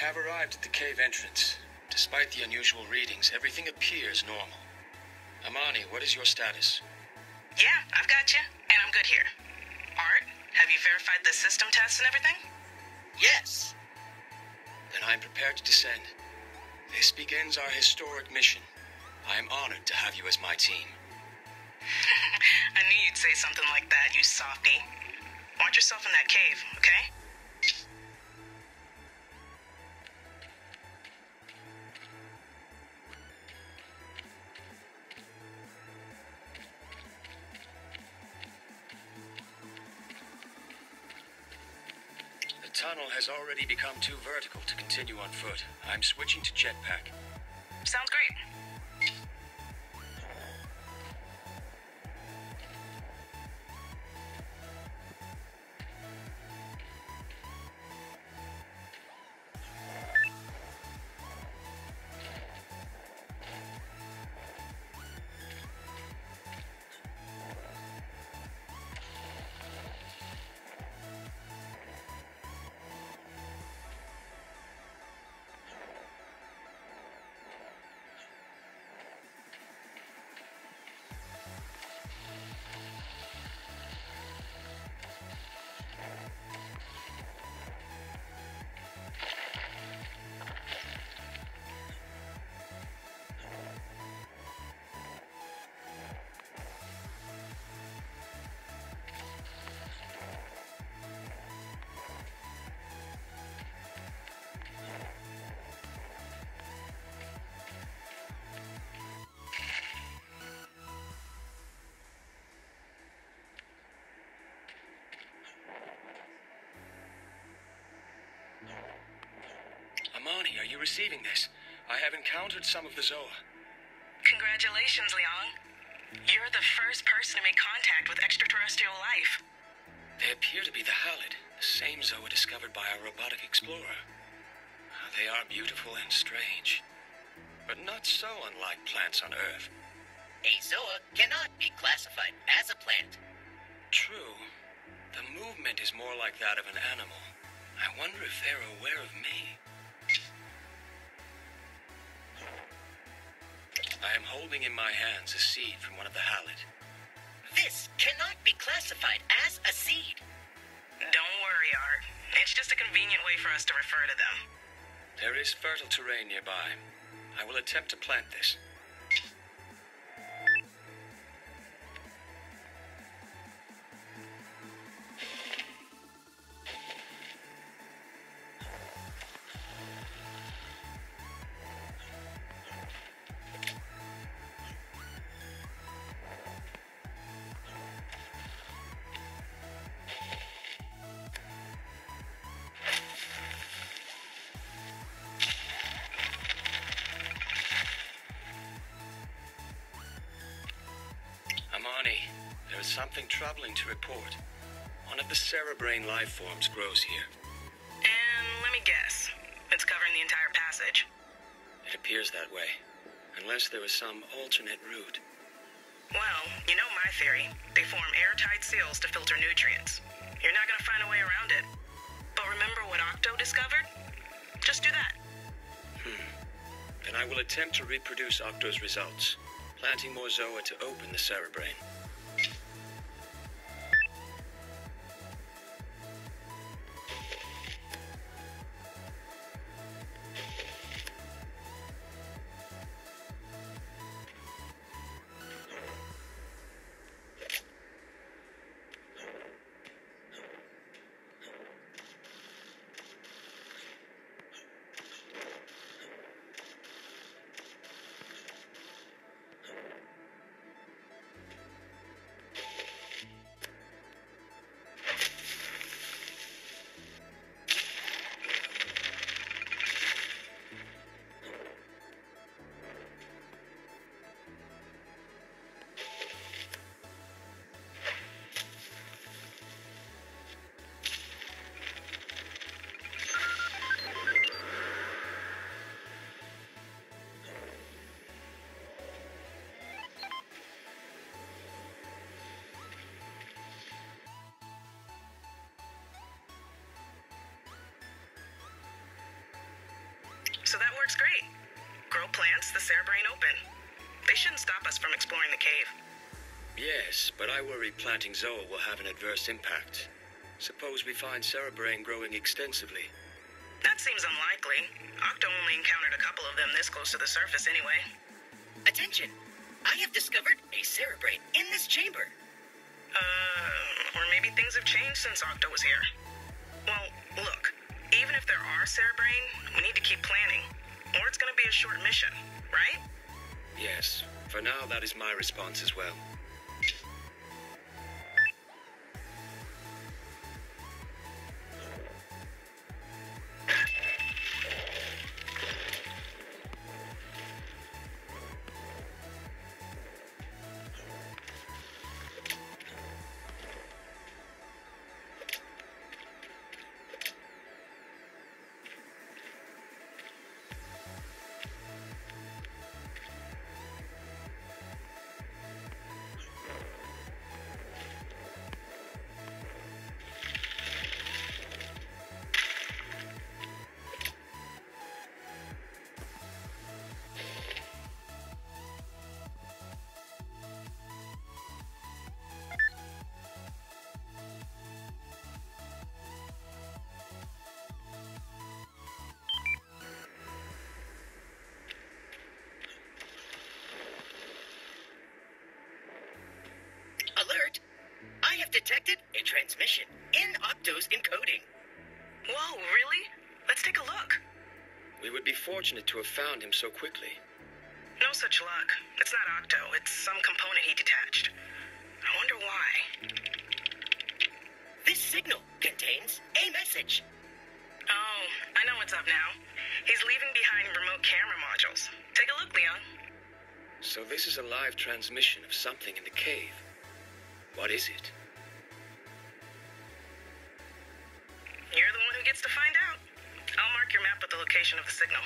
have arrived at the cave entrance. Despite the unusual readings, everything appears normal. Amani, what is your status? Yeah, I've got you, and I'm good here. Art, have you verified the system tests and everything? Yes. Then I'm prepared to descend. This begins our historic mission. I am honored to have you as my team. I knew you'd say something like that, you softie. Watch yourself in that cave, okay? The tunnel has already become too vertical to continue on foot. I'm switching to jetpack. Sounds great. Amani, are you receiving this? I have encountered some of the Zoa. Congratulations, Leon. You're the first person to make contact with extraterrestrial life. They appear to be the Halid, the same Zoa discovered by our robotic explorer. They are beautiful and strange, but not so unlike plants on Earth. A Zoa cannot be classified as a plant. True. The movement is more like that of an animal. I wonder if they're aware of me. I am holding in my hands a seed from one of the Halid. This cannot be classified as a seed. Don't worry, Art. It's just a convenient way for us to refer to them. There is fertile terrain nearby. I will attempt to plant this. Amani, there is something troubling to report. One of the cerebrain life forms grows here. And let me guess. It's covering the entire passage. It appears that way, unless there is some alternate route. Well, you know my theory. They form airtight seals to filter nutrients. You're not gonna find a way around it. But remember what Octo discovered? Just do that. Then I will attempt to reproduce Octo's results, planting more Zoa to open the cerebrain. works great. Grow plants, the cerebrain open. They shouldn't stop us from exploring the cave. Yes, but I worry planting Zoa will have an adverse impact. Suppose we find cerebrain growing extensively. That seems unlikely. Octo only encountered a couple of them this close to the surface anyway. Attention! I have discovered a cerebrain in this chamber. Or maybe things have changed since Octo was here. Well, look, even if there are cerebrain, we need to keep planning. Or it's gonna be a short mission, right? Yes, for now that is my response as well. Alert! I have detected a transmission in Octo's encoding. Whoa, really? Let's take a look. We would be fortunate to have found him so quickly. No such luck. It's not Octo, it's some component he detached. I wonder why. This signal contains a message. Oh, I know what's up now. He's leaving behind remote camera modules. Take a look, Leon. So this is a live transmission of something in the cave. What is it? You're the one who gets to find out. I'll mark your map with the location of the signal.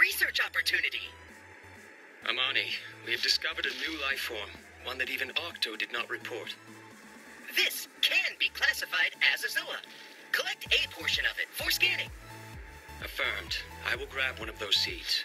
Research opportunity. Amani, we have discovered a new life form, one that even Octo did not report. This can be classified as a Zoa. Collect a portion of it for scanning. Affirmed. I will grab one of those seeds.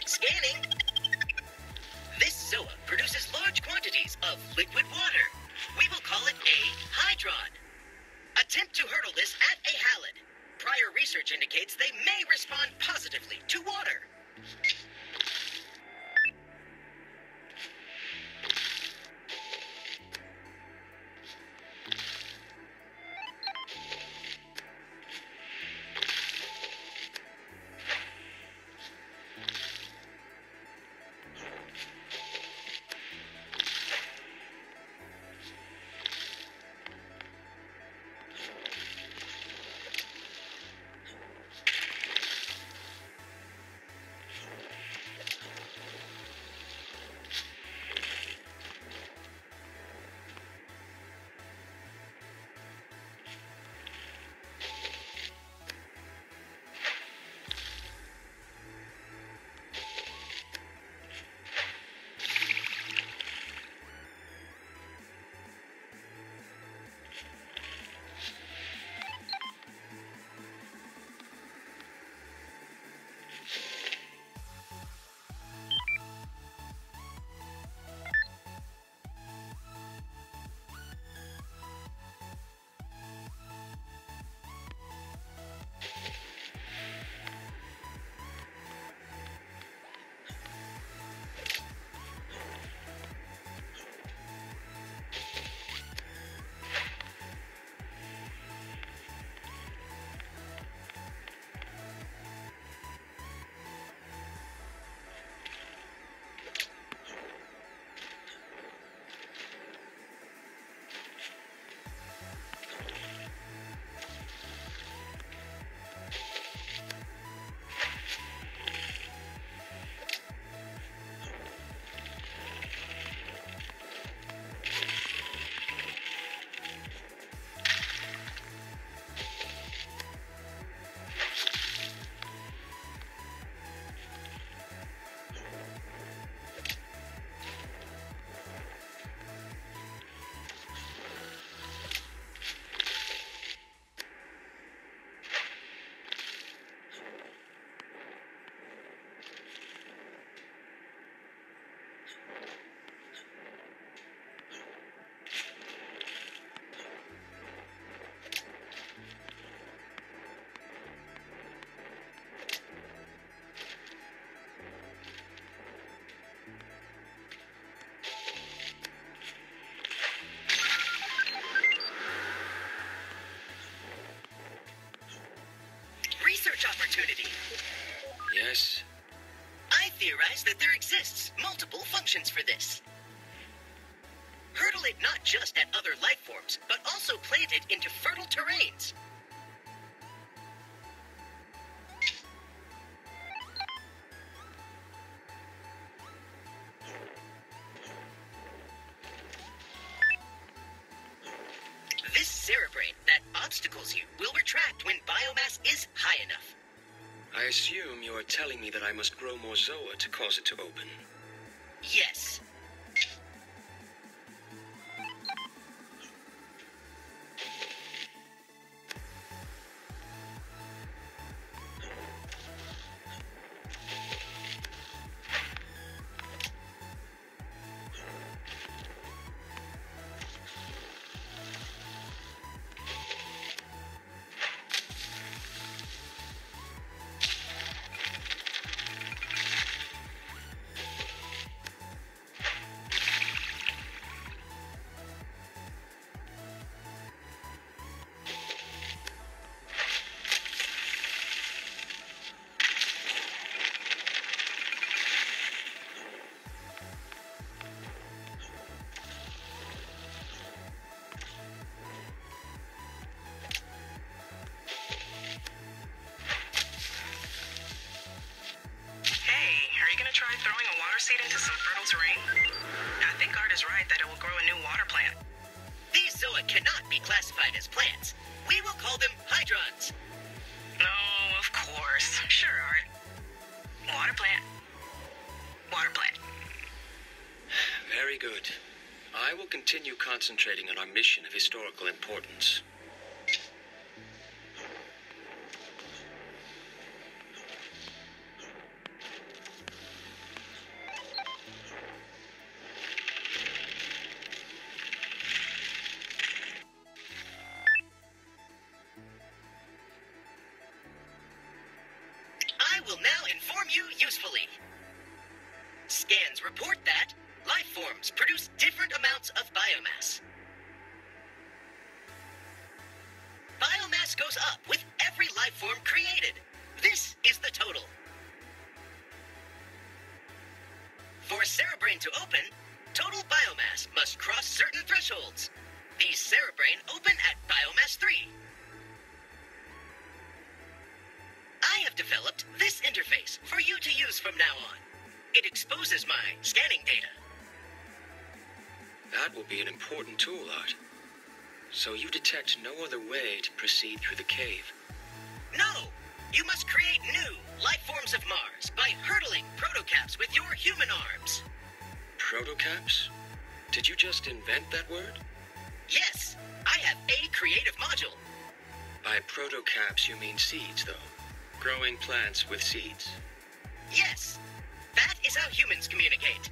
Scanning. This Zoa produces large quantities of liquid water. We will call it a hydron. Attempt to hurdle this at a halid. Prior research indicates they may respond positively to water. Research opportunity. Yes? I theorize that there exists multiple functions for this. Hurdle it not just at other life forms, but also plant it into fertile terrains. This cerebrain that obstacles you will retract when biomass is high enough. I assume you are telling me that I must grow more Zoa to cause it to open. Yes. throwing a water seed into some fertile terrain? I think Art is right that it will grow a new water plant. These zoa cannot be classified as plants. We will call them hydrons. Oh, of course. Sure, Art. Water plant. Water plant. Very good. I will continue concentrating on our mission of historical importance. I will now inform you usefully. Scans report that life forms produce different amounts of biomass. Biomass goes up with every life form created. This is the total. For a cerebrain to open, total biomass must cross certain thresholds. These cerebrain open at biomass 3. I have developed this interface for you to use from now on. It exposes my scanning data. That will be an important tool, Art. So you detect no other way to proceed through the cave. No! You must create new life forms of Mars by hurdling protocaps with your human arms. Protocaps? Did you just invent that word? Yes, I have a creative module. By protocaps, you mean seeds, though. Growing plants with seeds. Yes, that is how humans communicate.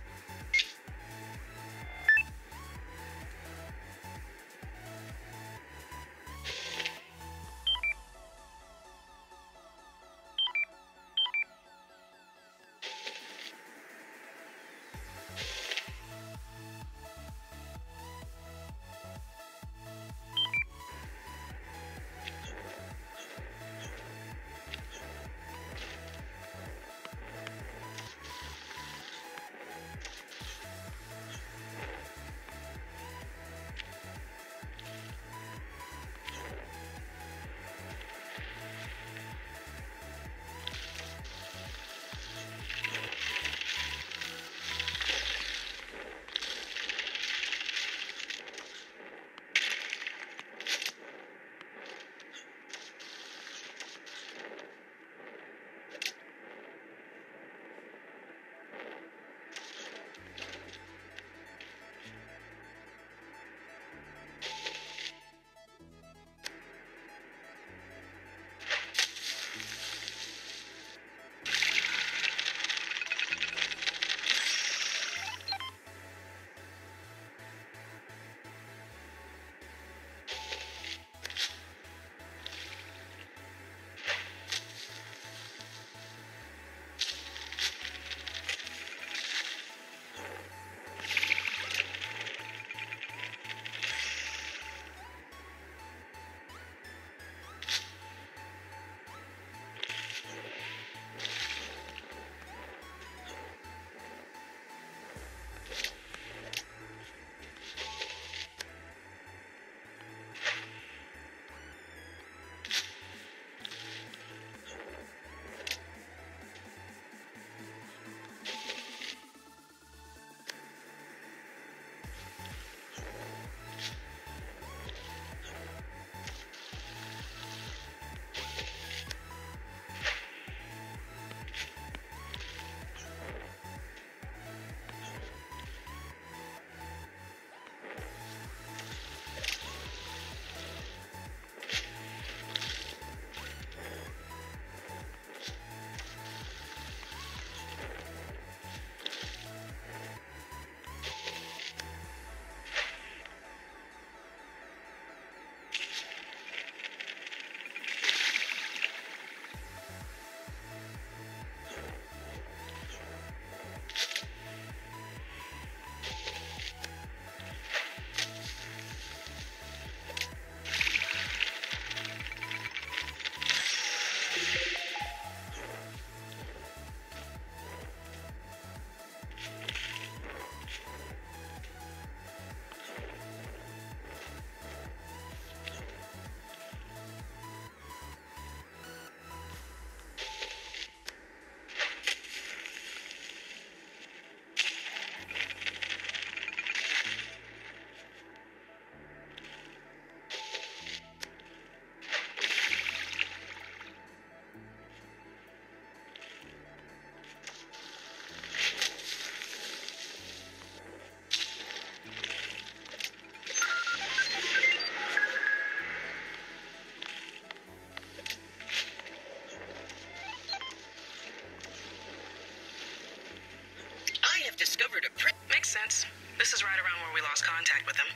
discovered a print. Makes sense. This is right around where we lost contact with them.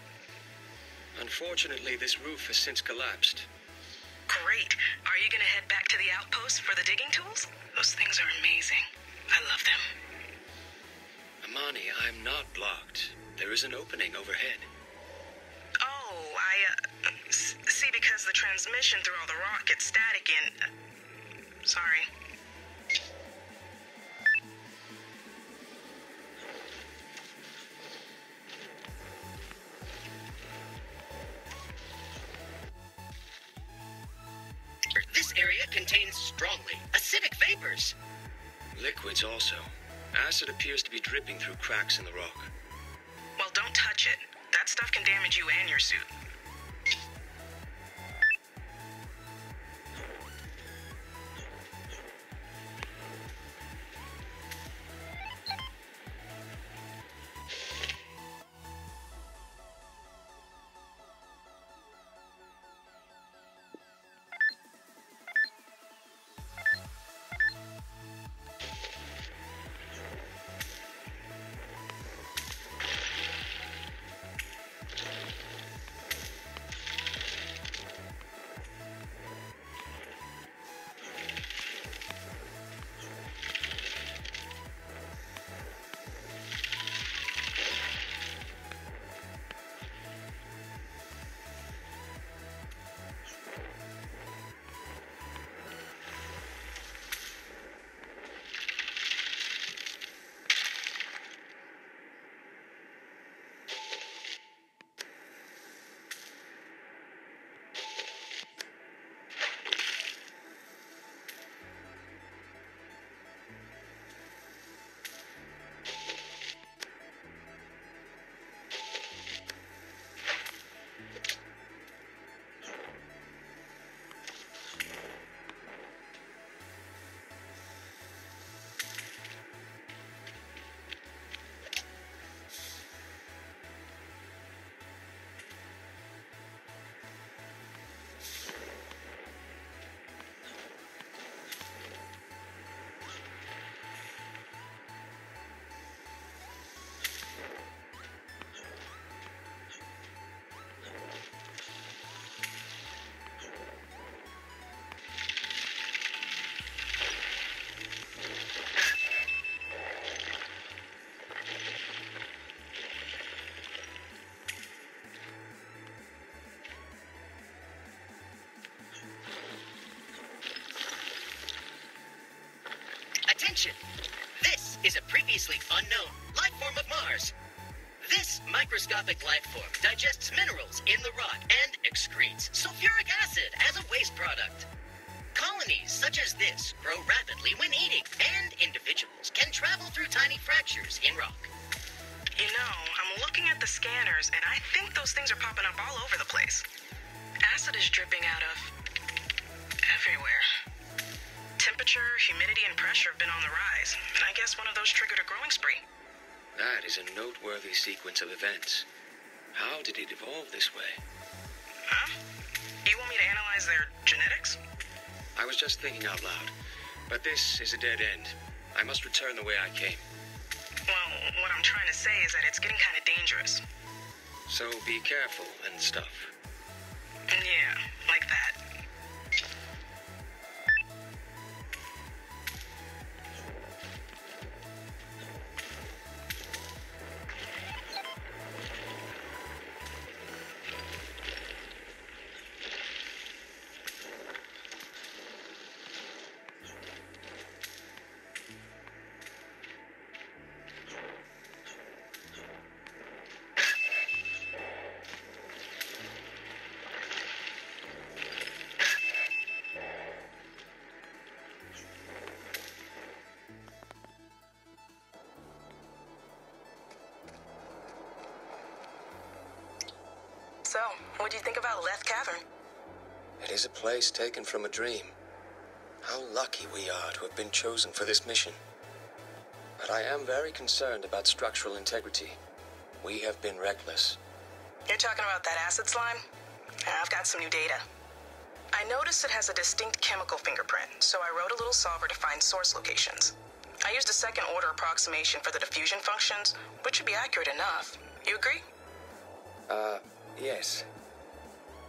Unfortunately, this roof has since collapsed. Great. Are you gonna head back to the outpost for the digging tools? Those things are amazing. I love them. Amani, I'm not blocked. There is an opening overhead. Oh, see, because the transmission through all the rock gets static in... sorry. This area contains strongly acidic vapors. Liquids also. Acid appears to be dripping through cracks in the rock. Well, don't touch it. That stuff can damage you and your suit. Attention! This is a previously unknown life form of Mars. This microscopic life form digests minerals in the rock and excretes sulfuric acid as a waste product. Colonies such as this grow rapidly when eating, and individuals can travel through tiny fractures in rock. You know, I'm looking at the scanners, and I think those things are popping up all over the place. Acid is dripping out of... everywhere. Temperature, humidity, and pressure have been on the rise, and I guess one of those triggered a growing spree. That is a noteworthy sequence of events. How did it evolve this way? Huh? You want me to analyze their genetics? I was just thinking out loud. But this is a dead end. I must return the way I came. Well, what I'm trying to say is that it's getting kind of dangerous. So be careful and stuff. Yeah, like that. So, what do you think about Leth Cavern? It is a place taken from a dream. How lucky we are to have been chosen for this mission. But I am very concerned about structural integrity. We have been reckless. You're talking about that acid slime? I've got some new data. I noticed it has a distinct chemical fingerprint, so I wrote a little solver to find source locations. I used a second order approximation for the diffusion functions, which should be accurate enough. You agree? Yes.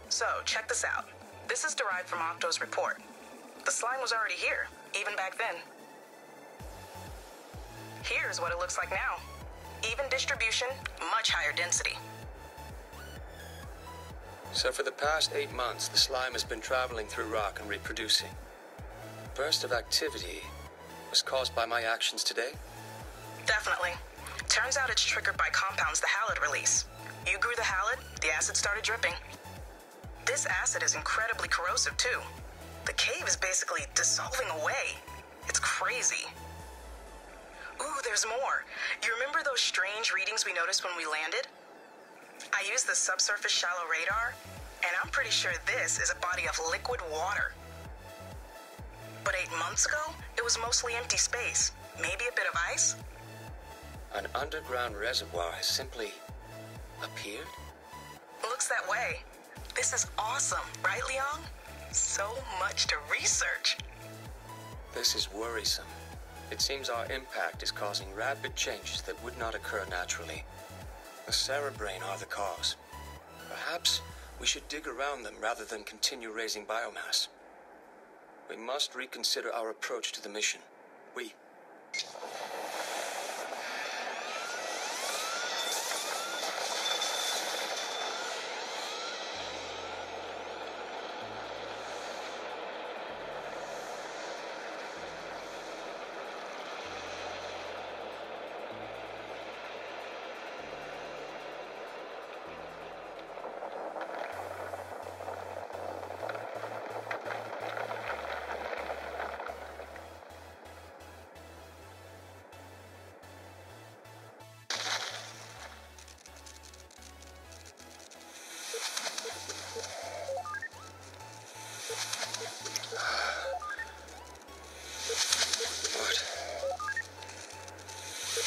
So, check this out. This is derived from Octo's report. The slime was already here, even back then. Here's what it looks like now. Even distribution, much higher density. So for the past 8 months, the slime has been traveling through rock and reproducing. Burst of activity was caused by my actions today? Definitely. Turns out it's triggered by compounds the halide release. You grew the halide, the acid started dripping. This acid is incredibly corrosive, too. The cave is basically dissolving away. It's crazy. Ooh, there's more. You remember those strange readings we noticed when we landed? I used the subsurface shallow radar, and I'm pretty sure this is a body of liquid water. But 8 months ago, it was mostly empty space. Maybe a bit of ice? An underground reservoir has simply appeared? Looks that way. This is awesome, right, Leon? So much to research. This is worrisome. It seems our impact is causing rapid changes that would not occur naturally. The cerebrain are the cause. Perhaps we should dig around them rather than continue raising biomass. We must reconsider our approach to the mission.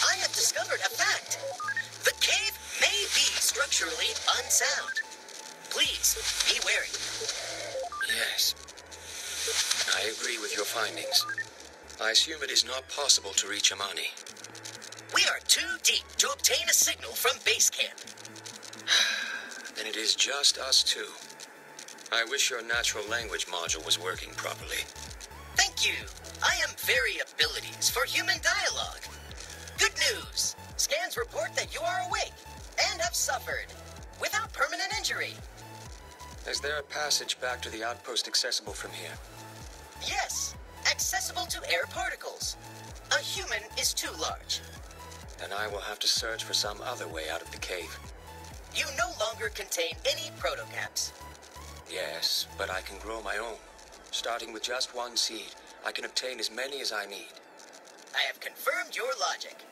I have discovered a fact. The cave may be structurally unsound. Please, be wary. Yes. I agree with your findings. I assume it is not possible to reach Amani. We are too deep to obtain a signal from base camp. Then it is just us two. I wish your natural language module was working properly. Thank you. I am very abilities for human dialogue. Good news. Scans report that you are awake and have suffered without permanent injury. Is there a passage back to the outpost accessible from here? Yes, accessible to air particles. A human is too large. Then I will have to search for some other way out of the cave. You no longer contain any protocaps. Yes, but I can grow my own. Starting with just one seed, I can obtain as many as I need. I have confirmed your logic.